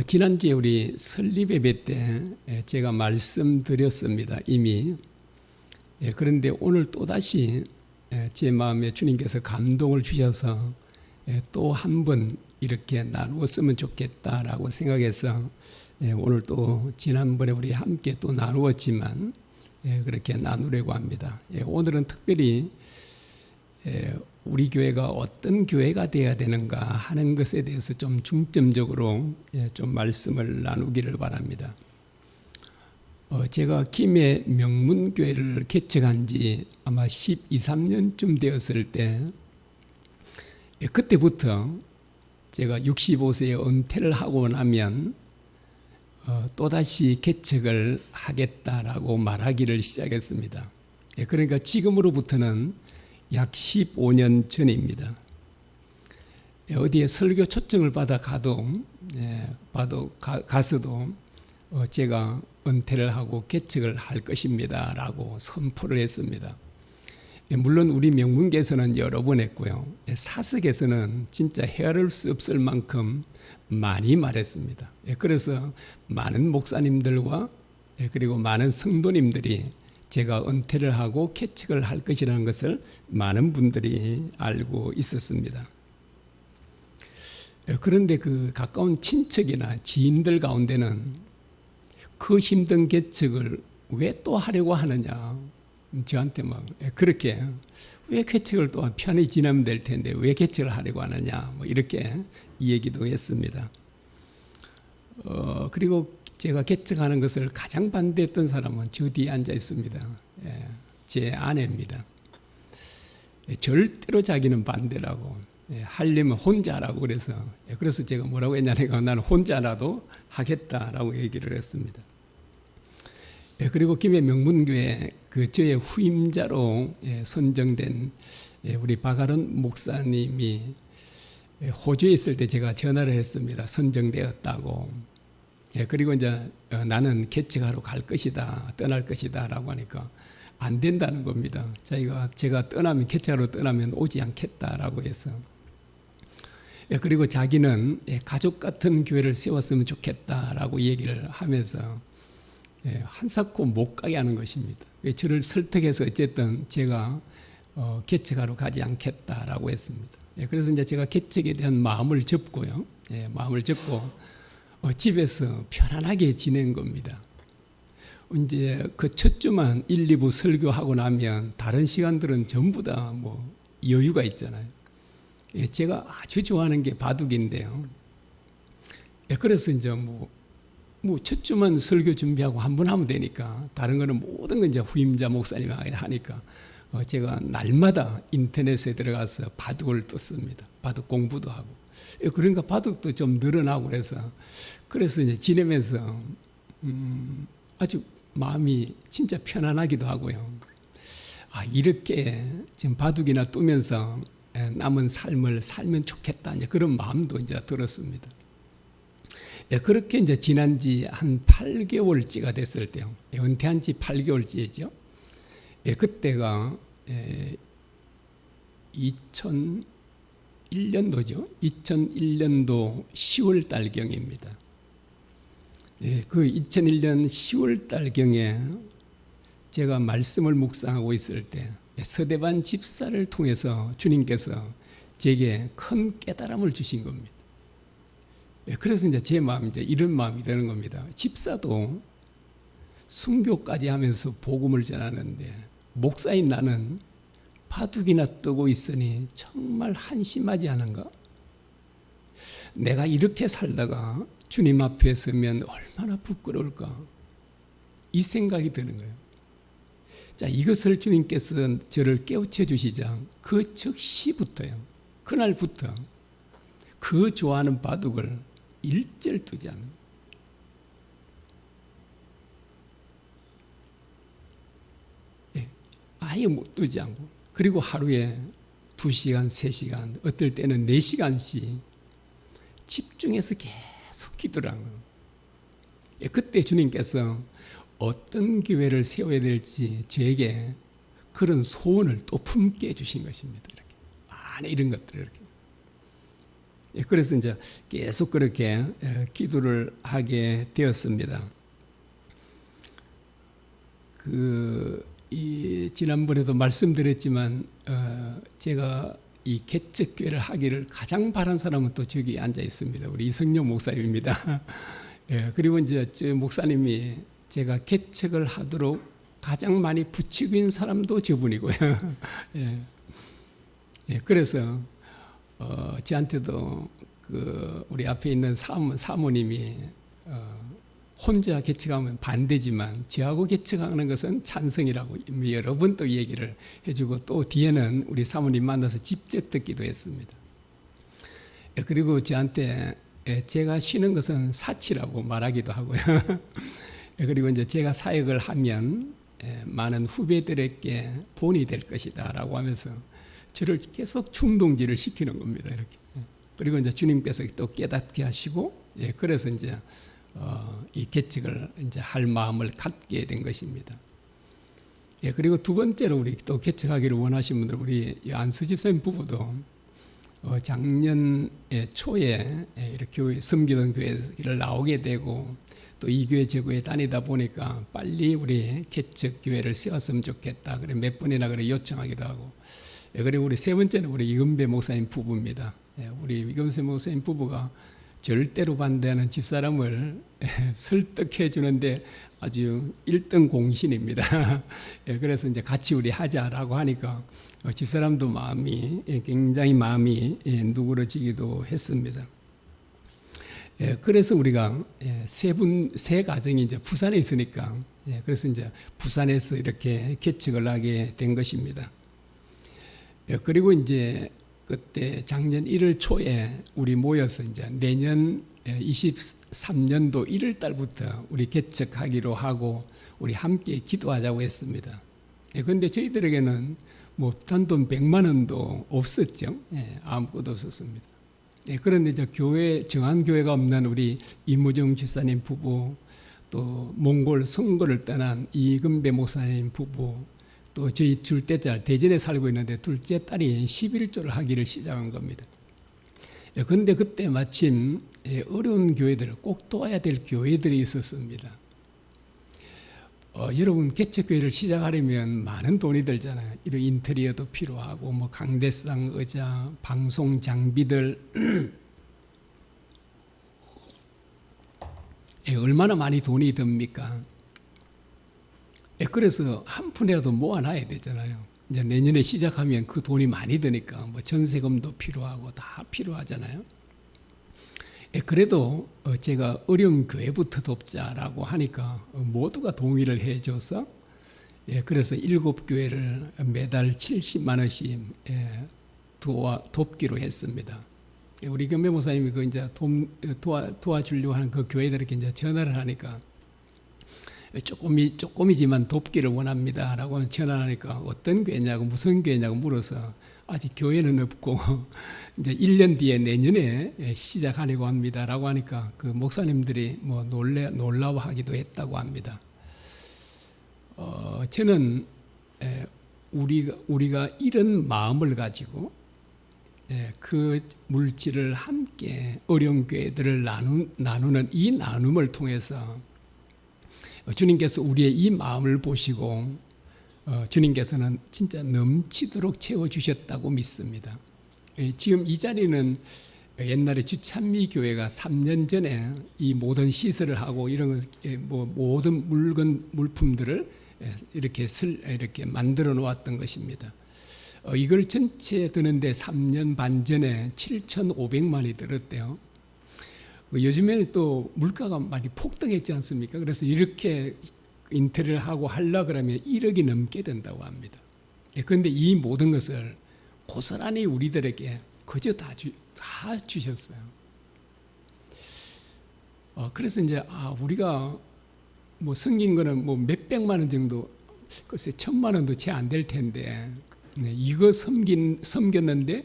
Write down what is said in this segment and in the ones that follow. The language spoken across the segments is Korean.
지난주에 우리 설립 예배 때 제가 말씀드렸습니다. 이미. 그런데 오늘 또다시 제 마음에 주님께서 감동을 주셔서 또 한 번 이렇게 나누었으면 좋겠다라고 생각해서 오늘 또 지난번에 우리 함께 또 나누었지만 그렇게 나누려고 합니다. 오늘은 특별히 우리 교회가 어떤 교회가 되어야 되는가 하는 것에 대해서 좀 중점적으로 좀 말씀을 나누기를 바랍니다. 제가 김해 명문교회를 개척한 지 아마 12, 13년쯤 되었을 때 그때부터 제가 65세에 은퇴를 하고 나면 또다시 개척을 하겠다라고 말하기를 시작했습니다. 그러니까 지금으로부터는 약 15년 전입니다. 어디에 설교 초청을 받아 가서도 제가 은퇴를 하고 개척을 할 것입니다 라고 선포를 했습니다. 물론 우리 명문계에서는 여러 번 했고요. 사석에서는 진짜 헤아릴 수 없을 만큼 많이 말했습니다. 그래서 많은 목사님들과 그리고 많은 성도님들이 제가 은퇴를 하고 개척을 할 것이라는 것을 많은 분들이 알고 있었습니다. 그런데 그 가까운 친척이나 지인들 가운데는 그 힘든 개척을 왜 또 하려고 하느냐, 저한테 막 그렇게 왜 개척을 또 편히 지나면 될 텐데 왜 개척을 하려고 하느냐, 뭐 이렇게 얘기도 했습니다. 그리고 제가 개척하는 것을 가장 반대했던 사람은 저 뒤에 앉아 있습니다. 제 아내입니다. 절대로 자기는 반대라고, 하려면 혼자 하라고 그래서 제가 뭐라고 했냐니까 나는 혼자라도 하겠다라고 얘기를 했습니다. 그리고 김해 명문교회 그 저의 후임자로 선정된 우리 박아른 목사님이 호주에 있을 때 제가 전화를 했습니다. 선정되었다고. 그리고 이제 나는 개척하러 갈 것이다, 떠날 것이다 라고 하니까 안 된다는 겁니다. 제가 떠나면, 개척하러 떠나면 오지 않겠다라고 해서. 그리고 자기는 가족 같은 교회를 세웠으면 좋겠다라고 얘기를 하면서 한사코 못 가게 하는 것입니다. 저를 설득해서 어쨌든 제가 개척하러 가지 않겠다라고 했습니다. 그래서 이제 제가 개척에 대한 마음을 접고요. 마음을 접고 집에서 편안하게 지낸 겁니다. 이제 그 첫 주만 1, 2부 설교하고 나면 다른 시간들은 전부 다 뭐 여유가 있잖아요. 제가 아주 좋아하는 게 바둑인데요. 그래서 이제 뭐 첫 주만 설교 준비하고 한 번 하면 되니까 다른 거는 모든 건 이제 후임자 목사님이 하니까 제가 날마다 인터넷에 들어가서 바둑을 떴습니다. 바둑 공부도 하고. 그러니까 바둑도 좀 늘어나고 그래서 이제 지내면서 아주 마음이 진짜 편안하기도 하고요. 이렇게 지금 바둑이나 뜨면서 남은 삶을 살면 좋겠다, 이제 그런 마음도 이제 들었습니다. 그렇게 이제 지난 지 한 8개월째가 됐을 때요. 은퇴한 지 8개월째죠. 그때가 2001년도죠. 2001년도 10월 달경입니다. 그 2001년 10월 달경에 제가 말씀을 묵상하고 있을 때 서대반 집사를 통해서 주님께서 제게 큰 깨달음을 주신 겁니다. 그래서 이제 제 마음이 이제 이런 마음이 되는 겁니다. 집사도 순교까지 하면서 복음을 전하는데 목사인 나는 바둑이나 뜨고 있으니 정말 한심하지 않은가? 내가 이렇게 살다가 주님 앞에 서면 얼마나 부끄러울까? 이 생각이 드는 거예요. 자, 이것을 주님께서 저를 깨우쳐 주시자 그 즉시부터요. 그날부터 그 좋아하는 바둑을 일절 두지 않는, 아예 못 두지 않고, 그리고 하루에 2시간, 3시간, 어떨 때는 4시간씩 집중해서 계속 기도를 하는 거예요. 그때 주님께서 어떤 교회를 세워야 될지 저에게 그런 소원을 또 품게 해주신 것입니다. 이렇게 많은 이런 것들을 이렇게. 그래서 이제 계속 그렇게 기도를 하게 되었습니다. 지난번에도 말씀드렸지만 제가 이 개척교회를 하기를 가장 바란 사람은 또 저기 앉아 있습니다. 우리 이성용 목사님입니다. 그리고 이제 저 목사님이 제가 개척을 하도록 가장 많이 부추긴 사람도 저분이고요. 그래서 저한테도 우리 앞에 있는 사모님이 혼자 개척하면 반대지만 저하고 개척하는 것은 찬성이라고 여러 번 또 얘기를 해주고, 또 뒤에는 우리 사모님 만나서 직접 듣기도 했습니다. 그리고 저한테 제가 쉬는 것은 사치라고 말하기도 하고요. 그리고 이제 제가 사역을 하면 많은 후배들에게 본이 될 것이다 라고 하면서 저를 계속 충동질을 시키는 겁니다. 이렇게. 그리고 이제 주님께서 또 깨닫게 하시고, 그래서 이제 이 개척을 이제 할 마음을 갖게 된 것입니다. 그리고 두 번째로 우리 또 개척하기를 원하신 분들, 우리 안수 집사님 부부도 작년 초에 이렇게 섬기던 교회를 나오게 되고, 또 이 교회 저 교회 다니다 보니까 빨리 우리 개척 교회를 세웠으면 좋겠다. 그래 몇 번이나 그래 요청하기도 하고. 그리고 우리 세 번째는 우리 이금배 목사님 부부입니다. 우리 이금배 목사님 부부가 절대로 반대하는 집사람을 설득해 주는데 아주 1등 공신입니다. 그래서 이제 같이 우리 하자라고 하니까 집사람도 굉장히 마음이 누그러지기도 했습니다. 그래서 우리가 세 가정이 이제 부산에 있으니까, 그래서 이제 부산에서 이렇게 개척을 하게 된 것입니다. 그리고 이제 그때 작년 1월 초에 우리 모여서 이제 내년 23년도 1월 달부터 우리 개척하기로 하고 우리 함께 기도하자고 했습니다. 그런데 저희들에게는 뭐 단돈 100만 원도 없었죠. 아무것도 없었습니다. 그런데 이제 정한 교회가 없는 우리 이무정 집사님 부부, 또 몽골 선거를 떠난 이금배 목사님 부부, 또 저희 둘째 딸, 대전에 살고 있는데 둘째 딸이 11조를 하기를 시작한 겁니다. 그런데 그때 마침 어려운 교회들, 꼭 도와야 될 교회들이 있었습니다. 여러분, 개척교회를 시작하려면 많은 돈이 들잖아요. 이런 인테리어도 필요하고, 뭐 강대상 의자, 방송 장비들 얼마나 많이 돈이 듭니까? 그래서 한 푼이라도 모아놔야 되잖아요. 이제 내년에 시작하면 그 돈이 많이 드니까 뭐 전세금도 필요하고 다 필요하잖아요. 그래도 제가 어려운 교회부터 돕자라고 하니까 모두가 동의를 해줘서, 그래서 7교회를 매달 70만 원씩 돕기로 했습니다. 우리 경배 목사님이 그 이제 도와주려고 하는 그 교회들에게 이제 전화를 하니까 조금이지만 돕기를 원합니다라고 전화하니까 어떤 교회냐고 무슨 교회냐고 물어서 아직 교회는 없고 이제 1년 뒤에 내년에 시작하려고 합니다라고 하니까 그 목사님들이 뭐 놀라워하기도 했다고 합니다. 저는 우리가 이런 마음을 가지고 그 물질을 함께 어려운 교회들을 나누는 이 나눔을 통해서 주님께서 우리의 이 마음을 보시고 주님께서는 진짜 넘치도록 채워주셨다고 믿습니다. 지금 이 자리는 옛날에 주찬미 교회가 3년 전에 이 모든 시설을 하고 이런 모든 물품들을 이렇게 만들어 놓았던 것입니다. 이걸 전체 드는데 3년 반 전에 7,500만이 들었대요. 요즘에 또 물가가 많이 폭등했지 않습니까? 그래서 이렇게 인테리어를 하고 하려고 그러면 1억이 넘게 된다고 합니다. 그런데 이 모든 것을 고스란히 우리들에게 그저 다 주셨어요. 그래서 이제 우리가 뭐 섬긴 거는 뭐 몇백만 원 정도, 글쎄 1,000만 원도 채 안 될 텐데, 이거 섬겼는데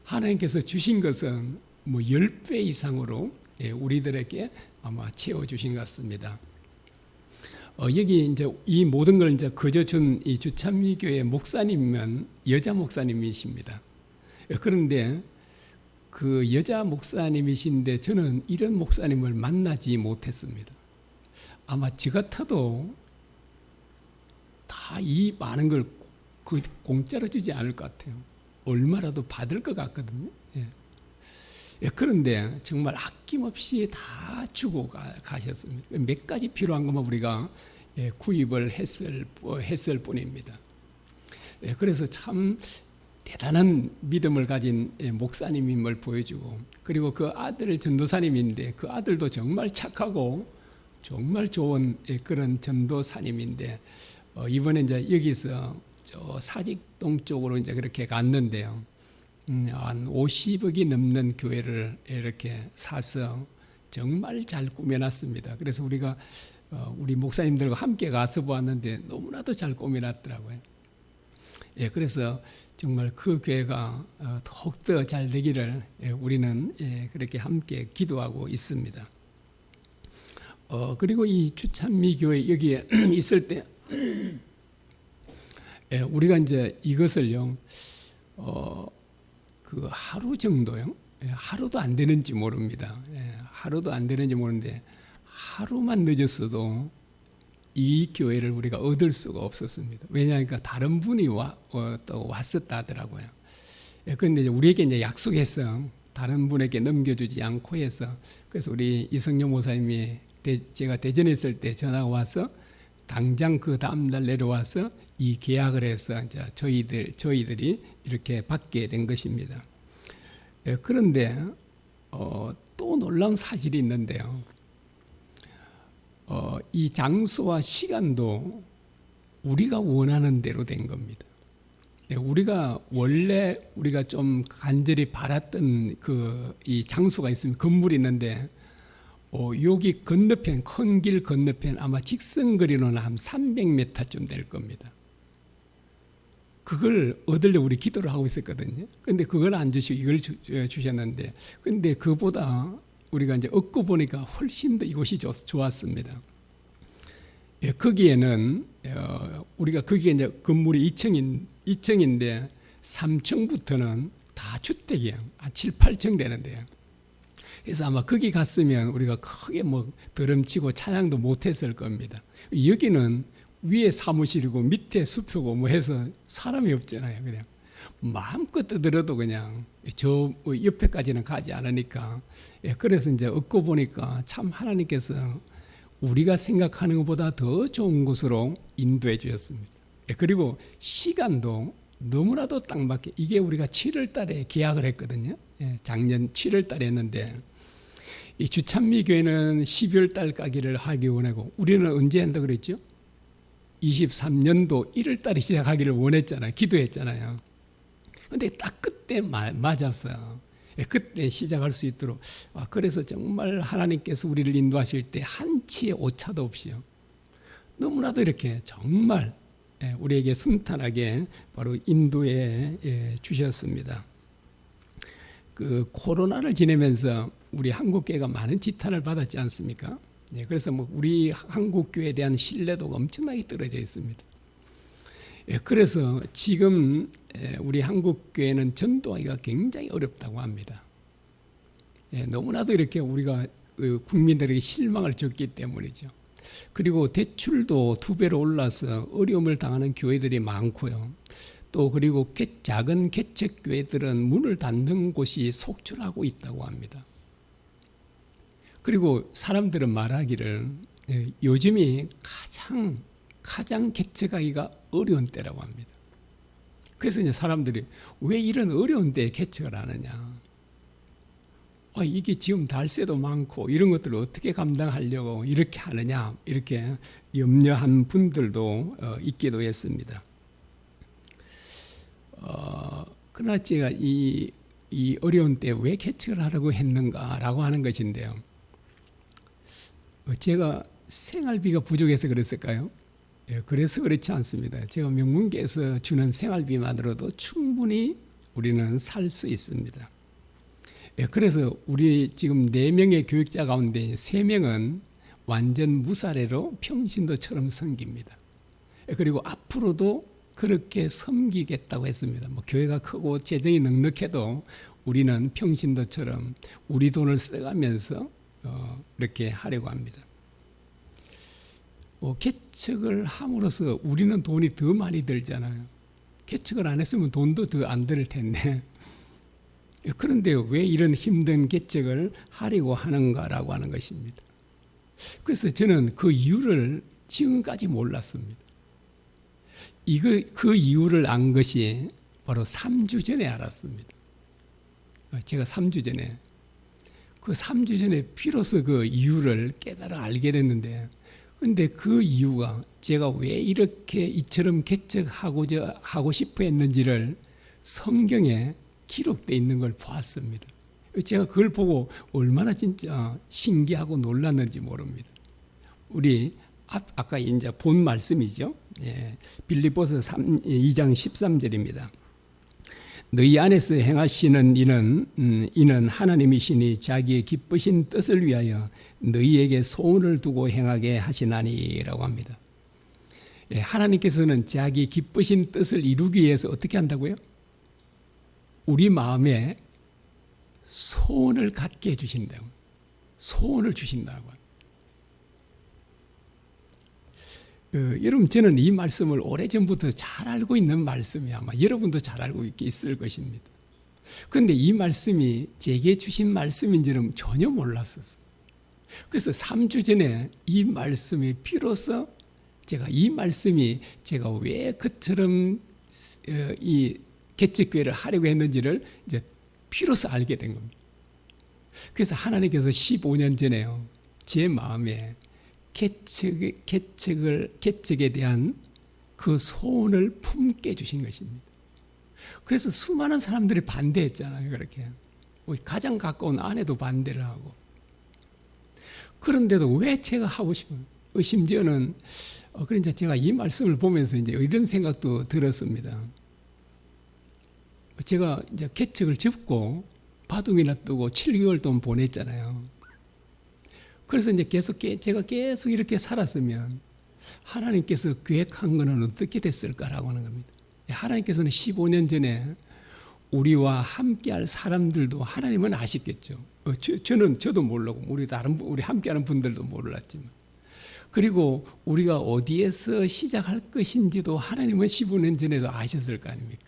하나님께서 주신 것은 뭐 10배 이상으로 우리들에게 아마 채워주신 것 같습니다. 여기 이제 이 모든 걸 이제 거저 준 이 주찬미교회 목사님은 여자 목사님이십니다. 그런데 그 여자 목사님이신데 저는 이런 목사님을 만나지 못했습니다. 아마 저 같아도 다 이 많은 걸 공짜로 주지 않을 것 같아요. 얼마라도 받을 것 같거든요. 그런데 정말 아낌없이 다 주고 가셨습니다. 몇 가지 필요한 것만 우리가 구입을 했을 뿐입니다. 그래서 참 대단한 믿음을 가진 목사님임을 보여주고, 그리고 그 아들 전도사님인데 그 아들도 정말 착하고 정말 좋은 그런 전도사님인데, 이번에 이제 여기서 저 사직동 쪽으로 이제 그렇게 갔는데요. 한 50억이 넘는 교회를 이렇게 사서 정말 잘 꾸며놨습니다. 그래서 우리가 우리 목사님들과 함께 가서 보았는데 너무나도 잘 꾸며놨더라고요. 그래서 정말 그 교회가 더욱더 잘 되기를 우리는 그렇게 함께 기도하고 있습니다. 그리고 이 주찬미 교회 여기에 있을 때 우리가 이제 이것을요, 그 하루 정도요, 하루도 안 되는지 모릅니다. 하루도 안 되는지 모르는데 하루만 늦었어도 이 교회를 우리가 얻을 수가 없었습니다. 왜냐하니까 다른 분이 또 왔었다 하더라고요. 그런데 우리에게 이제 약속해서 다른 분에게 넘겨주지 않고 해서, 그래서 우리 이성녀 모사님이 제가 대전에 있을 때 전화가 와서 당장 그 다음날 내려와서 이 계약을 해서 이제 저희들이 이렇게 받게 된 것입니다. 그런데 또 놀라운 사실이 있는데요. 이 장소와 시간도 우리가 원하는 대로 된 겁니다. 우리가 원래 우리가 좀 간절히 바랐던 이 장소가 있으면 건물이 있는데, 여기 건너편, 큰 길 건너편 아마 직선거리로는 한 300m쯤 될 겁니다. 그걸 얻으려고 우리 기도를 하고 있었거든요. 근데 그걸 안 주시고 이걸 주셨는데, 근데 그보다 우리가 이제 얻고 보니까 훨씬 더 이곳이 좋았습니다. 거기에는 우리가 거기에 이제 건물이 2층인데 3층부터는 다 주택이에요. 한 7, 8층 되는데요. 그래서 아마 거기 갔으면 우리가 크게 뭐 드럼치고 찬양도 못했을 겁니다. 여기는 위에 사무실이고 밑에 숲이고 뭐 해서 사람이 없잖아요. 그냥 마음껏 떠들어도 그냥 저 옆에까지는 가지 않으니까. 그래서 이제 얻고 보니까 참 하나님께서 우리가 생각하는 것보다 더 좋은 곳으로 인도해 주셨습니다. 그리고 시간도 너무나도 딱 맞게, 이게 우리가 7월 달에 계약을 했거든요. 작년 7월 달에 했는데, 이 주찬미 교회는 12월 달까지를 하기 원하고 우리는 언제 한다 그랬죠? 23년도 1월 달에 시작하기를 원했잖아요. 기도했잖아요. 근데 딱 그때 맞았어요. 그때 시작할 수 있도록. 그래서 정말 하나님께서 우리를 인도하실 때 한치의 오차도 없이요, 너무나도 이렇게 정말 우리에게 순탄하게 바로 인도해 주셨습니다. 그 코로나를 지내면서 우리 한국교회가 많은 지탄을 받았지 않습니까? 그래서 뭐 우리 한국교회에 대한 신뢰도가 엄청나게 떨어져 있습니다. 그래서 지금 우리 한국교회는 전도하기가 굉장히 어렵다고 합니다. 너무나도 이렇게 우리가 국민들에게 실망을 줬기 때문이죠. 그리고 대출도 2배로 올라서 어려움을 당하는 교회들이 많고요. 또 그리고 작은 개척교회들은 문을 닫는 곳이 속출하고 있다고 합니다. 그리고 사람들은 말하기를 요즘이 가장 개척하기가 어려운 때라고 합니다. 그래서 이제 사람들이 왜 이런 어려운 때에 개척을 하느냐, 이게 지금 달세도 많고 이런 것들을 어떻게 감당하려고 이렇게 하느냐, 이렇게 염려한 분들도 있기도 했습니다. 그러나 제가 이 어려운 때 왜 개척을 하려고 했는가라고 하는 것인데요, 제가 생활비가 부족해서 그랬을까요? 그래서 그렇지 않습니다. 제가 명문계에서 주는 생활비만으로도 충분히 우리는 살 수 있습니다. 그래서 우리 지금 4명의 교육자 가운데 3명은 완전 무사례로 평신도처럼 섬깁니다. 그리고 앞으로도 그렇게 섬기겠다고 했습니다. 뭐 교회가 크고 재정이 넉넉해도 우리는 평신도처럼 우리 돈을 써가면서 이렇게 하려고 합니다. 개척을 함으로써 우리는 돈이 더 많이 들잖아요. 개척을 안 했으면 돈도 더 안 들 텐데. 그런데 왜 이런 힘든 개척을 하려고 하는가라고 하는 것입니다. 그래서 저는 그 이유를 지금까지 몰랐습니다. 그 이유를 안 것이 바로 3주 전에 알았습니다. 제가 3주 전에, 그 3주 전에 비로소 그 이유를 깨달아 알게 됐는데, 근데 그 이유가 제가 왜 이렇게 이처럼 개척하고 싶어 했는지를 성경에 기록되어 있는 걸 보았습니다. 제가 그걸 보고 얼마나 진짜 신기하고 놀랐는지 모릅니다. 우리 아까 이제 본 말씀이죠. 빌립보서 2장 13절입니다. 너희 안에서 행하시는 이는 하나님이시니 자기의 기쁘신 뜻을 위하여 너희에게 소원을 두고 행하게 하시나니라고 합니다. 하나님께서는 자기 기쁘신 뜻을 이루기 위해서 어떻게 한다고요? 우리 마음에 소원을 갖게 해주신다고. 소원을 주신다고. 여러분, 저는 이 말씀을 오래전부터 잘 알고 있는 말씀이 아마 여러분도 잘 알고 있을 것입니다. 그런데 이 말씀이 제게 주신 말씀인지는 전혀 몰랐었어요. 그래서 3주 전에 이 말씀이 비로소 제가 왜 그처럼 이 개척교회를 하려고 했는지를 이제 비로소 알게 된 겁니다. 그래서 하나님께서 15년 전에요, 제 마음에 개척에 대한 그 소원을 품게 해주신 것입니다. 그래서 수많은 사람들이 반대했잖아요. 그렇게 가장 가까운 아내도 반대를 하고. 그런데도 왜 제가 하고 싶어요? 심지어는 그러니까 제가 이 말씀을 보면서 이제 이런 생각도 들었습니다. 제가 이제 개척을 접고 바둑이나 뜨고 7개월 동안 보냈잖아요. 그래서 이제 제가 계속 이렇게 살았으면 하나님께서 계획한 것은 어떻게 됐을까라고 하는 겁니다. 하나님께서는 15년 전에 우리와 함께할 사람들도 하나님은 아시겠죠. 저도 모르고 우리 함께하는 분들도 몰랐지만, 그리고 우리가 어디에서 시작할 것인지도 하나님은 15년 전에도 아셨을 거 아닙니까?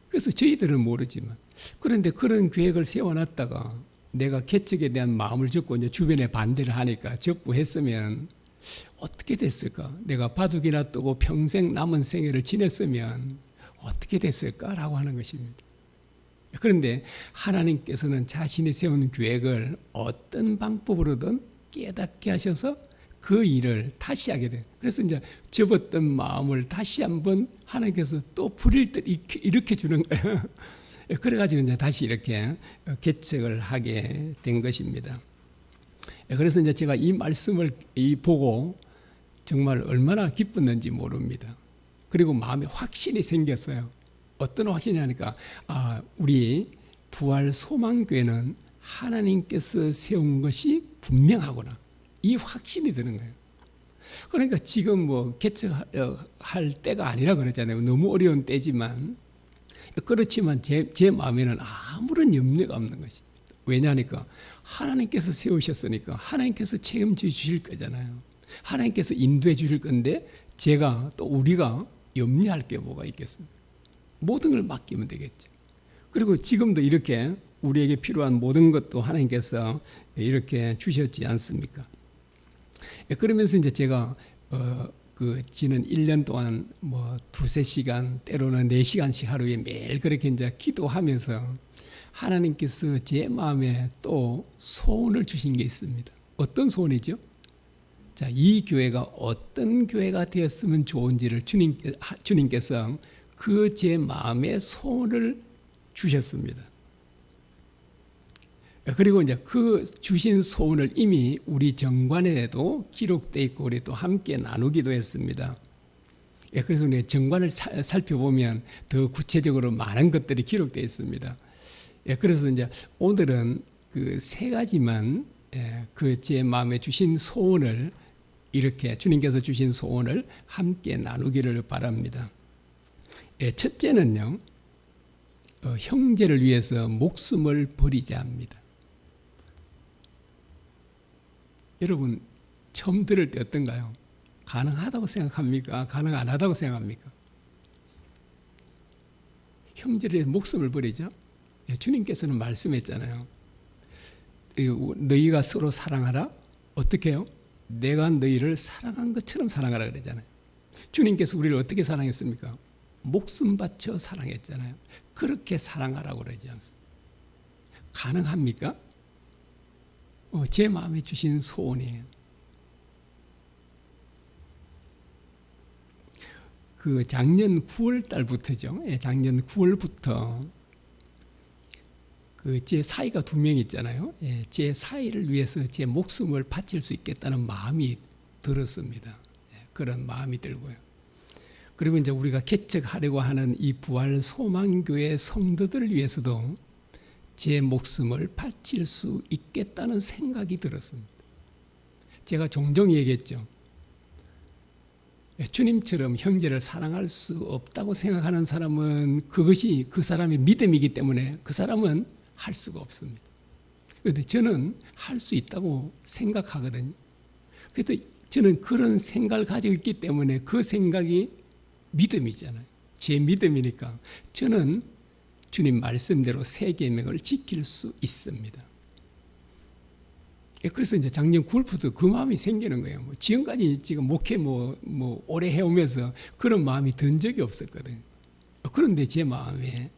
그래서 저희들은 모르지만, 그런데 그런 계획을 세워놨다가 내가 개척에 대한 마음을 접고 이제 주변에 반대를 하니까 접고 했으면 어떻게 됐을까? 내가 바둑이나 뜨고 평생 남은 생애를 지냈으면 어떻게 됐을까라고 하는 것입니다. 그런데 하나님께서는 자신이 세운 계획을 어떤 방법으로든 깨닫게 하셔서 그 일을 다시 하게 돼요. 그래서 이제 접었던 마음을 다시 한번 하나님께서 또 불일 듯 일으켜 주는 거예요. 그래가지고 이제 다시 이렇게 개척을 하게 된 것입니다. 그래서 이제 제가 이 말씀을 보고 정말 얼마나 기뻤는지 모릅니다. 그리고 마음에 확신이 생겼어요. 어떤 확신이냐니까, 우리 부활 소망교회는 하나님께서 세운 것이 분명하구나, 이 확신이 드는 거예요. 그러니까 지금 뭐 개척할 때가 아니라 그러잖아요. 너무 어려운 때지만, 그렇지만 제 마음에는 아무런 염려가 없는 것입니다. 왜냐하니까 하나님께서 세우셨으니까 하나님께서 책임져 주실 거잖아요. 하나님께서 인도해 주실 건데 우리가 염려할 게 뭐가 있겠습니까? 모든 걸 맡기면 되겠죠. 그리고 지금도 이렇게 우리에게 필요한 모든 것도 하나님께서 이렇게 주셨지 않습니까? 그러면서 이제 제가 지난 1년 동안 뭐 2-3시간, 때로는 4시간씩 하루에 매일 그렇게 이제 기도하면서 하나님께서 제 마음에 또 소원을 주신 게 있습니다. 어떤 소원이죠? 자, 이 교회가 어떤 교회가 되었으면 좋은지를 주님께서 그 제 마음의 소원을 주셨습니다. 그리고 이제 그 주신 소원을 이미 우리 정관에도 기록되어 있고 우리 또 함께 나누기도 했습니다. 그래서 우리 정관을 살펴보면 더 구체적으로 많은 것들이 기록되어 있습니다. 그래서 이제 오늘은 그 3가지만 그 제 마음에 주신 소원을, 이렇게 주님께서 주신 소원을 함께 나누기를 바랍니다. 첫째는요, 형제를 위해서 목숨을 버리자 합니다. 여러분 처음 들을 때 어떤가요? 가능하다고 생각합니까? 가능 안 하다고 생각합니까? 형제를 위해 목숨을 버리자? 주님께서는 말씀했잖아요. 너희가 서로 사랑하라. 어떻게 해요? 내가 너희를 사랑한 것처럼 사랑하라 그러잖아요. 주님께서 우리를 어떻게 사랑했습니까? 목숨 바쳐 사랑했잖아요. 그렇게 사랑하라고 그러지 않습니까? 가능합니까? 제 마음에 주신 소원이에요. 그 작년 9월 달부터죠. 작년 9월부터 제 사이가 2명 있잖아요. 제 사이를 위해서 제 목숨을 바칠 수 있겠다는 마음이 들었습니다. 그런 마음이 들고요. 그리고 이제 우리가 개척하려고 하는 이 부활 소망교회 성도들을 위해서도 제 목숨을 바칠 수 있겠다는 생각이 들었습니다. 제가 종종 얘기했죠. 주님처럼 형제를 사랑할 수 없다고 생각하는 사람은 그것이 그 사람의 믿음이기 때문에 그 사람은 할 수가 없습니다. 그런데 저는 할 수 있다고 생각하거든요. 그래서 저는 그런 생각을 가지고 있기 때문에 그 생각이 믿음이잖아요. 제 믿음이니까 저는 주님 말씀대로 새 계명을 지킬 수 있습니다. 그래서 이제 작년 9월부터 그 마음이 생기는 거예요. 지금까지 지금 목회 오래 해오면서 그런 마음이 든 적이 없었거든요. 그런데 제 마음에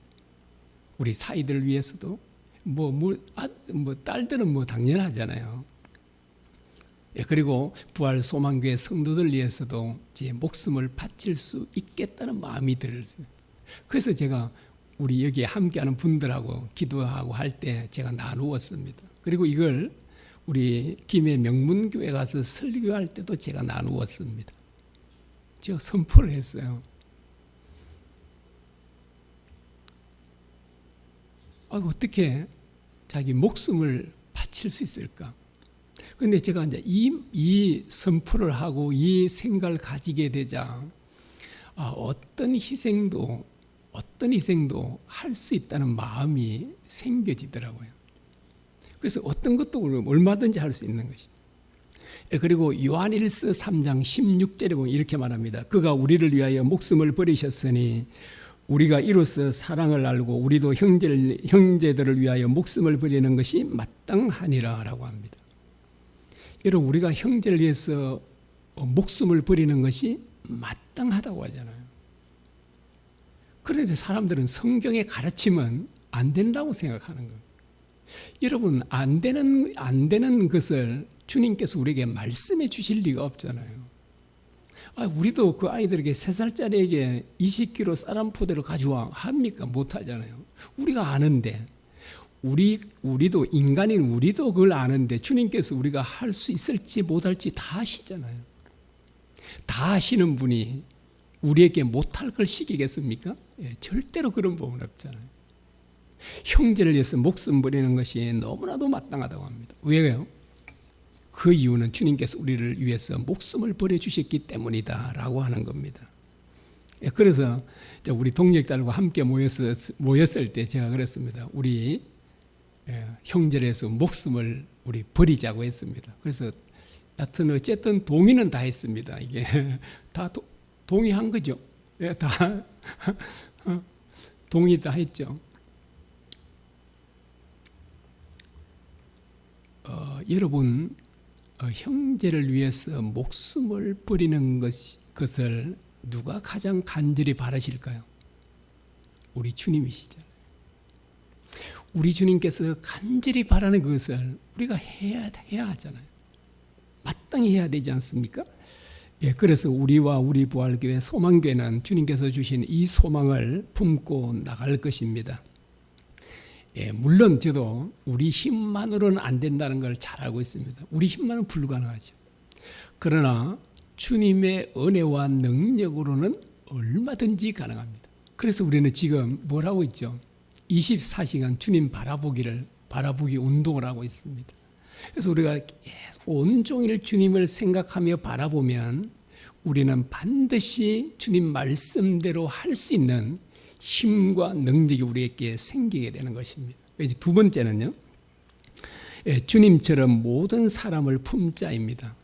우리 사이들을 위해서도 딸들은 당연하잖아요. 그리고 부활 소망교회 성도들 위해서도 제 목숨을 바칠 수 있겠다는 마음이 들었어요. 그래서 제가 우리 여기에 함께하는 분들하고 기도하고 할 때 제가 나누었습니다. 그리고 이걸 우리 김해 명문교회 가서 설교할 때도 제가 나누었습니다. 제가 선포를 했어요. 어떻게 자기 목숨을 바칠 수 있을까? 그런데 제가 이제 이 선포를 하고 이 생각을 가지게 되자 어떤 희생도 할 수 있다는 마음이 생겨지더라고요. 그래서 어떤 것도 얼마든지 할 수 있는 것이. 그리고 요한일서 3장 16절에 보면 이렇게 말합니다. 그가 우리를 위하여 목숨을 버리셨으니 우리가 이로써 사랑을 알고 우리도 형제들을 위하여 목숨을 버리는 것이 마땅하니라 라고 합니다. 여러분 우리가 형제를 위해서 목숨을 버리는 것이 마땅하다고 하잖아요. 그런데 사람들은 성경의 가르침은 안 된다고 생각하는 거예요. 여러분 안 되는 것을 주님께서 우리에게 말씀해 주실 리가 없잖아요. 우리도 그 아이들에게 3살짜리에게 20kg 쌀 한 포대를 가져와 합니까? 못 하잖아요. 우리가 아는데 우리도 인간인 우리도 그걸 아는데 주님께서 우리가 할 수 있을지 못할지 다 아시잖아요. 다 아시는 분이 우리에게 못할 걸 시키겠습니까? 절대로 그런 법은 없잖아요. 형제를 위해서 목숨 버리는 것이 너무나도 마땅하다고 합니다. 왜요? 그 이유는 주님께서 우리를 위해서 목숨을 버려주셨기 때문이다 라고 하는 겁니다. 그래서 우리 동역자들과 함께 모였을 때 제가 그랬습니다. 우리 형제를 위해서 목숨을 우리 버리자고 했습니다. 그래서 하여튼 어쨌든 동의는 다 했습니다. 이게 다 동의한 거죠. 다 동의 다 했죠. 여러분 형제를 위해서 목숨을 버리는 것을 누가 가장 간절히 바라실까요? 우리 주님이시잖아요. 우리 주님께서 간절히 바라는 것을 우리가 해야 하잖아요. 마땅히 해야 되지 않습니까? 그래서 우리와 우리 부활교회 소망교회는 주님께서 주신 이 소망을 품고 나갈 것입니다. 물론 저도 우리 힘만으로는 안 된다는 걸 잘 알고 있습니다. 우리 힘만은 불가능하죠. 그러나 주님의 은혜와 능력으로는 얼마든지 가능합니다. 그래서 우리는 지금 뭘 하고 있죠? 24시간 주님 바라보기 운동을 하고 있습니다. 그래서 우리가 온종일 주님을 생각하며 바라보면 우리는 반드시 주님 말씀대로 할 수 있는 힘과 능력이 우리에게 생기게 되는 것입니다. 이제 두 번째는요, 주님처럼 모든 사람을 품자입니다.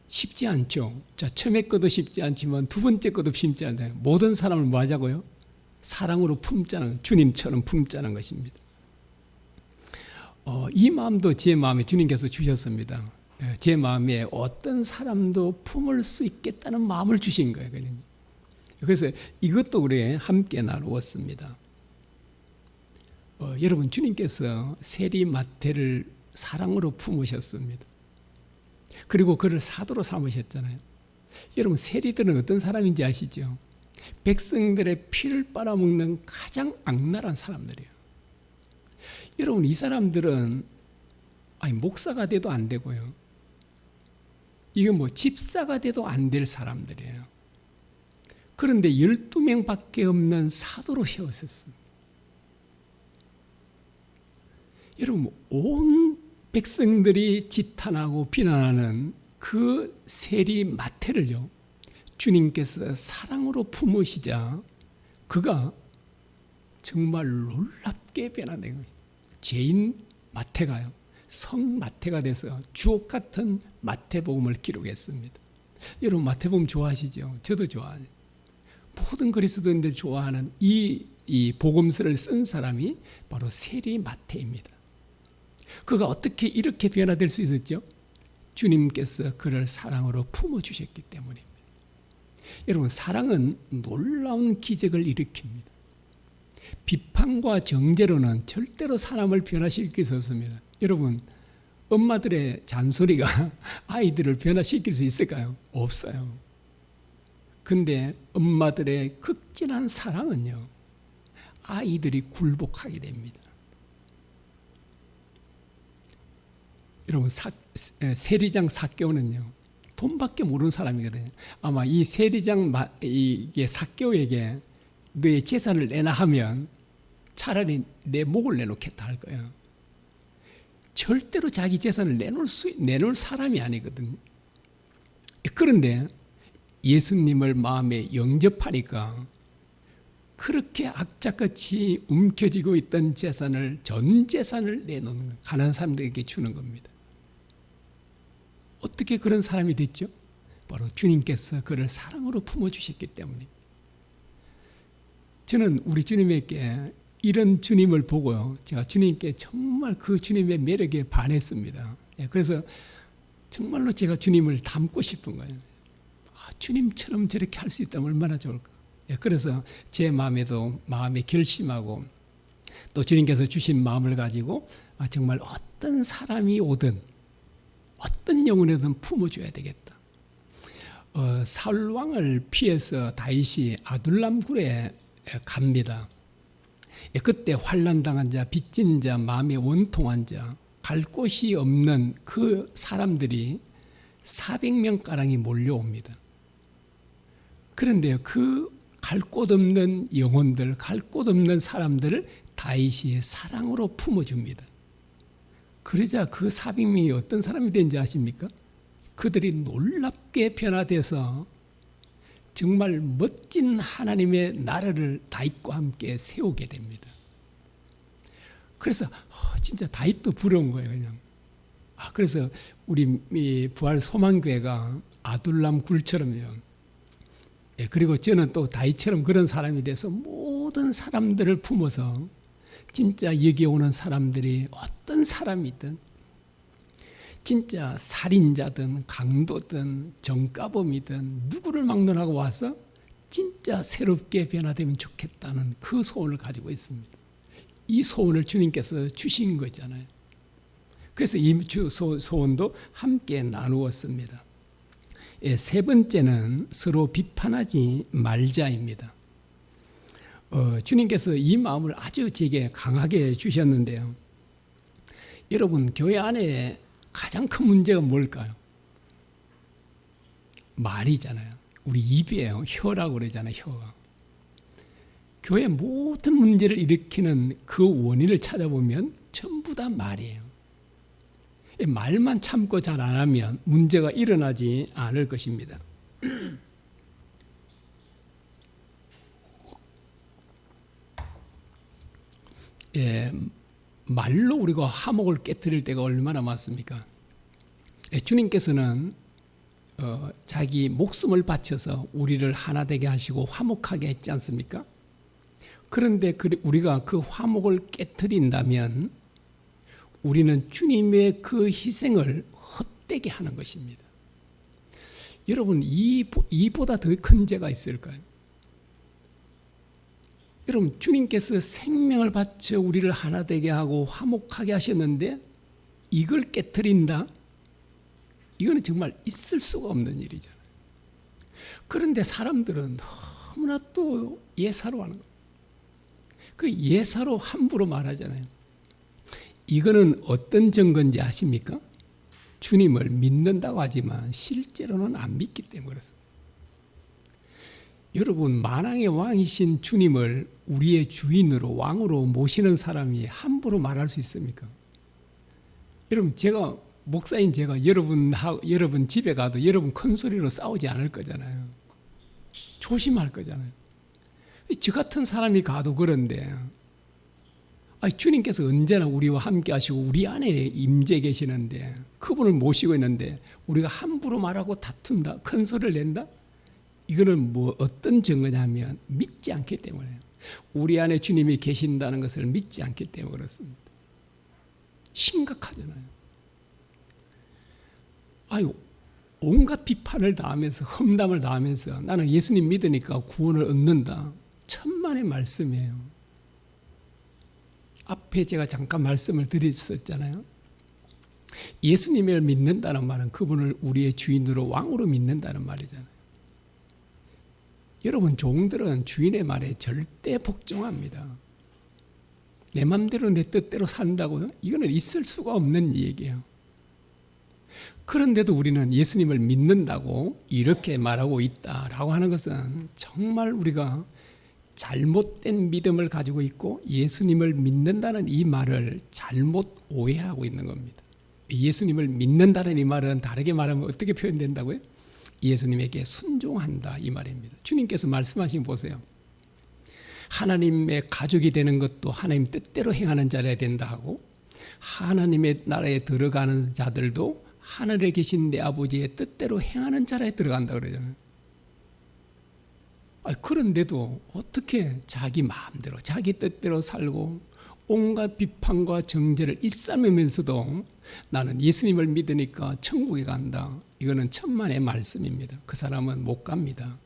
쉽지 않죠. 자, 처음에 것도 쉽지 않지만 두 번째 것도 쉽지 않아요. 모든 사람을 뭐 하자고요? 사랑으로 품자는, 주님처럼 품자는 것입니다. 이 마음도 제 마음에 주님께서 주셨습니다. 제 마음에 어떤 사람도 품을 수 있겠다는 마음을 주신 거예요. 그래서 이것도 우리 함께 나누었습니다. 여러분, 주님께서 세리 마태를 사랑으로 품으셨습니다. 그리고 그를 사도로 삼으셨잖아요. 여러분, 세리들은 어떤 사람인지 아시죠? 백성들의 피를 빨아먹는 가장 악랄한 사람들이에요. 여러분, 이 사람들은 목사가 돼도 안 되고요, 이게 집사가 돼도 안 될 사람들이에요. 그런데 12명밖에 없는 사도로 세우셨습니다. 여러분, 온 백성들이 지탄하고 비난하는 그 세리 마태를요, 주님께서 사랑으로 품으시자 그가 정말 놀랍게 변화된 거예요. 죄인 마태가요, 성 마태가 돼서 주옥 같은 마태복음을 기록했습니다. 여러분, 마태복음 좋아하시죠? 저도 좋아해요. 모든 그리스도인들 좋아하는 이 복음서를 쓴 사람이 바로 세리 마태입니다. 그가 어떻게 이렇게 변화될 수 있었죠? 주님께서 그를 사랑으로 품어주셨기 때문입니다. 여러분, 사랑은 놀라운 기적을 일으킵니다. 비판과 정죄로는 절대로 사람을 변화시킬 수 없습니다. 여러분, 엄마들의 잔소리가 아이들을 변화시킬 수 있을까요? 없어요. 근데 엄마들의 극진한 사랑은요, 아이들이 굴복하게 됩니다. 여러분, 세리장 삭개오는요, 돈밖에 모르는 사람이거든요. 아마 이 세리장 이게 삭개오에게 너의 재산을 내놔 하면 차라리 내 목을 내놓겠다 할 거예요. 절대로 자기 재산을 내놓을 사람이 아니거든요. 그런데 예수님을 마음에 영접하니까 그렇게 악착같이 움켜쥐고 있던 재산을, 전 재산을 내놓는 거예요. 가난한 사람들에게 주는 겁니다. 어떻게 그런 사람이 됐죠? 바로 주님께서 그를 사랑으로 품어주셨기 때문에. 저는 우리 주님에게 이런 주님을 보고요, 제가 주님께 정말 그 주님의 매력에 반했습니다. 그래서 정말로 제가 주님을 닮고 싶은 거예요. 주님처럼 저렇게 할 수 있다면 얼마나 좋을까. 그래서 제 마음에도 마음에 결심하고 또 주님께서 주신 마음을 가지고 정말 어떤 사람이 오든 어떤 영혼이든 품어줘야 되겠다. 사울 왕을 피해서 다윗이 아둘람 굴에 갑니다. 그때 환난 당한 자, 빚진 자, 마음이 원통한 자, 갈 곳이 없는 그 사람들이 400명가량이 몰려옵니다. 그런데 그 갈 곳 없는 영혼들, 갈 곳 없는 사람들을 다윗이 사랑으로 품어줍니다. 그러자 그 400명이 어떤 사람이 된지 아십니까? 그들이 놀랍게 변화돼서 정말 멋진 하나님의 나라를 다윗과 함께 세우게 됩니다. 그래서 진짜 다윗도 부러운 거예요, 그냥. 그래서 우리 부활 소망교회가 아둘람 굴처럼요. 그리고 저는 또 다윗처럼 그런 사람이 돼서 모든 사람들을 품어서 진짜 여기 오는 사람들이 어떤 사람이든, 진짜 살인자든 강도든 정가범이든 누구를 막론하고 와서 진짜 새롭게 변화되면 좋겠다는 그 소원을 가지고 있습니다. 이 소원을 주님께서 주신 거잖아요. 그래서 이 소원도 함께 나누었습니다. 세 번째는 서로 비판하지 말자입니다. 주님께서 이 마음을 아주 제게 강하게 주셨는데요. 여러분, 교회 안에 가장 큰 문제가 뭘까요? 말이잖아요. 우리 입이에요. 혀라고 그러잖아요. 혀가. 교회 모든 문제를 일으키는 그 원인을 찾아보면 전부 다 말이에요. 말만 참고 잘 안 하면 문제가 일어나지 않을 것입니다. 말로 우리가 화목을 깨뜨릴 때가 얼마나 많습니까? 주님께서는 자기 목숨을 바쳐서 우리를 하나 되게 하시고 화목하게 했지 않습니까? 그런데 우리가 그 화목을 깨뜨린다면 우리는 주님의 그 희생을 헛되게 하는 것입니다. 여러분, 이보다 더 큰 죄가 있을까요? 여러분, 주님께서 생명을 바쳐 우리를 하나 되게 하고 화목하게 하셨는데 이걸 깨트린다? 이거는 정말 있을 수가 없는 일이잖아요. 그런데 사람들은 너무나 또 예사로 하는 거예요. 그 예사로 함부로 말하잖아요. 이거는 어떤 증거인지 아십니까? 주님을 믿는다고 하지만 실제로는 안 믿기 때문에 그렇습니다. 여러분, 만왕의 왕이신 주님을 우리의 주인으로 왕으로 모시는 사람이 함부로 말할 수 있습니까? 여러분, 목사인 제가 여러분 집에 가도 여러분 큰 소리로 싸우지 않을 거잖아요. 조심할 거잖아요. 저 같은 사람이 가도 그런데 주님께서 언제나 우리와 함께 하시고 우리 안에 임재 계시는데 그분을 모시고 있는데 우리가 함부로 말하고 다툰다, 큰 소리를 낸다? 이거는 어떤 증거냐면 믿지 않기 때문에요. 우리 안에 주님이 계신다는 것을 믿지 않기 때문에 그렇습니다. 심각하잖아요. 온갖 비판을 당하면서 험담을 당하면서 나는 예수님 믿으니까 구원을 얻는다. 천만의 말씀이에요. 앞에 제가 잠깐 말씀을 드렸었잖아요. 예수님을 믿는다는 말은 그분을 우리의 주인으로 왕으로 믿는다는 말이잖아요. 여러분, 종들은 주인의 말에 절대 복종합니다. 내 맘대로 내 뜻대로 산다고요? 이거는 있을 수가 없는 얘기예요. 그런데도 우리는 예수님을 믿는다고 이렇게 말하고 있다라고 하는 것은 정말 우리가 잘못된 믿음을 가지고 있고 예수님을 믿는다는 이 말을 잘못 오해하고 있는 겁니다. 예수님을 믿는다는 이 말은 다르게 말하면 어떻게 표현된다고요? 예수님에게 순종한다, 이 말입니다. 주님께서 말씀하신 거 보세요. 하나님의 가족이 되는 것도 하나님 뜻대로 행하는 자라야 된다 하고 하나님의 나라에 들어가는 자들도 하늘에 계신 내 아버지의 뜻대로 행하는 자라에 들어간다 그러잖아요. 그런데도 어떻게 자기 마음대로 자기 뜻대로 살고 온갖 비판과 정죄를 일삼으면서도 나는 예수님을 믿으니까 천국에 간다. 이거는 천만의 말씀입니다. 그 사람은 못 갑니다.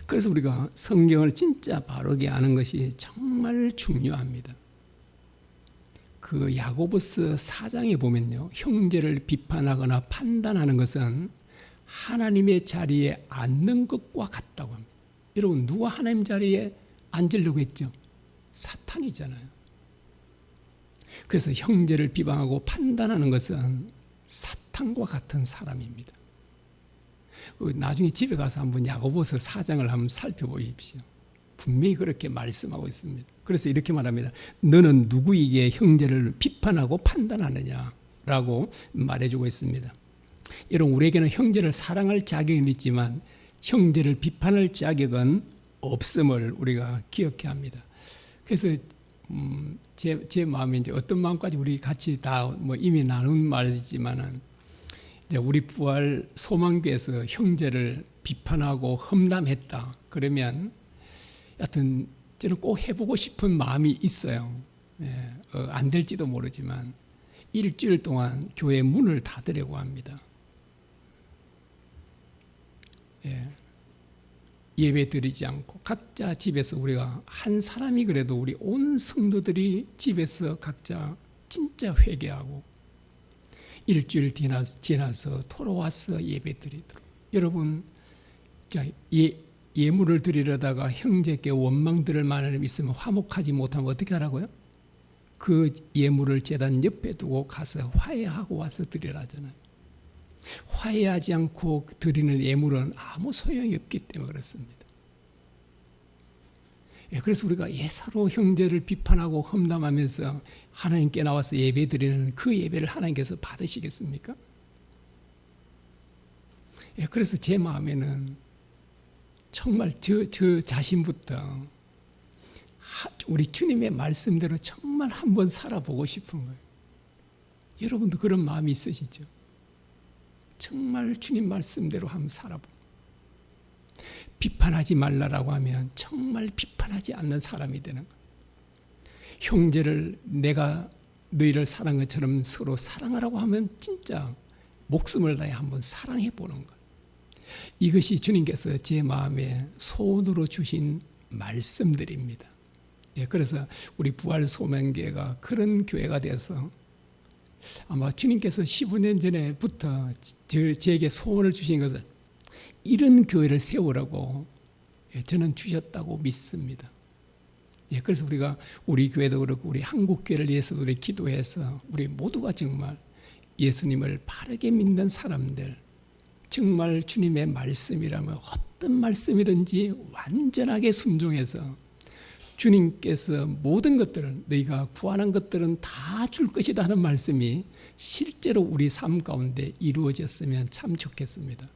그래서 우리가 성경을 진짜 바르게 아는 것이 정말 중요합니다. 그 야고보서 4장에 보면요, 형제를 비판하거나 판단하는 것은 하나님의 자리에 앉는 것과 같다고 합니다. 여러분, 누가 하나님 자리에 앉으려고 했죠? 사탄이잖아요. 그래서 형제를 비방하고 판단하는 것은 사탄과 같은 사람입니다. 나중에 집에 가서 한번 야고보서 4장을 한번 살펴보십시오. 분명히 그렇게 말씀하고 있습니다. 그래서 이렇게 말합니다. 너는 누구에게 형제를 비판하고 판단하느냐라고 말해주고 있습니다. 여러분, 우리에게는 형제를 사랑할 자격은 있지만 형제를 비판할 자격은 없음을 우리가 기억해야 합니다. 그래서 제 마음에 이제 어떤 마음까지 우리 같이 다 이미 나눈 말이지만은 이제 우리 부활 소망교에서 형제를 비판하고 험담했다. 그러면 여하튼 저는 꼭 해보고 싶은 마음이 있어요. 안 될지도 모르지만 일주일 동안 교회 문을 닫으려고 합니다. 예배 드리지 않고 각자 집에서 우리가 한 사람이 그래도 우리 온 성도들이 집에서 각자 진짜 회개하고 일주일 지나서 돌아와서 예배 드리도록. 여러분, 예물을 드리려다가 형제께 원망들을 많이 있으면 화목하지 못하면 어떻게 하라고요? 그 예물을 제단 옆에 두고 가서 화해하고 와서 드리라잖아요. 화해하지 않고 드리는 예물은 아무 소용이 없기 때문에 그렇습니다. 그래서 우리가 예사로 형제를 비판하고 험담하면서 하나님께 나와서 예배 드리는 그 예배를 하나님께서 받으시겠습니까? 그래서 제 마음에는 정말 저 자신부터 우리 주님의 말씀대로 정말 한번 살아보고 싶은 거예요. 여러분도 그런 마음이 있으시죠? 정말 주님 말씀대로 한번 살아보고, 비판하지 말라라고 하면 정말 비판하지 않는 사람이 되는 거예요. 형제를 내가 너희를 사랑한 것처럼 서로 사랑하라고 하면 진짜 목숨을 다해 한번 사랑해 보는 것. 이것이 주님께서 제 마음에 소원으로 주신 말씀들입니다. 그래서 우리 부활소명교회가 그런 교회가 돼서 아마 주님께서 15년 전에부터 저에게 소원을 주신 것은 이런 교회를 세우라고 저는 주셨다고 믿습니다. 그래서 우리가 우리 교회도 그렇고 우리 한국교회를 위해서도 우리 기도해서 우리 모두가 정말 예수님을 바르게 믿는 사람들, 정말 주님의 말씀이라면 어떤 말씀이든지 완전하게 순종해서 주님께서 모든 것들을 너희가 구하는 것들은 다 줄 것이다 하는 말씀이 실제로 우리 삶 가운데 이루어졌으면 참 좋겠습니다.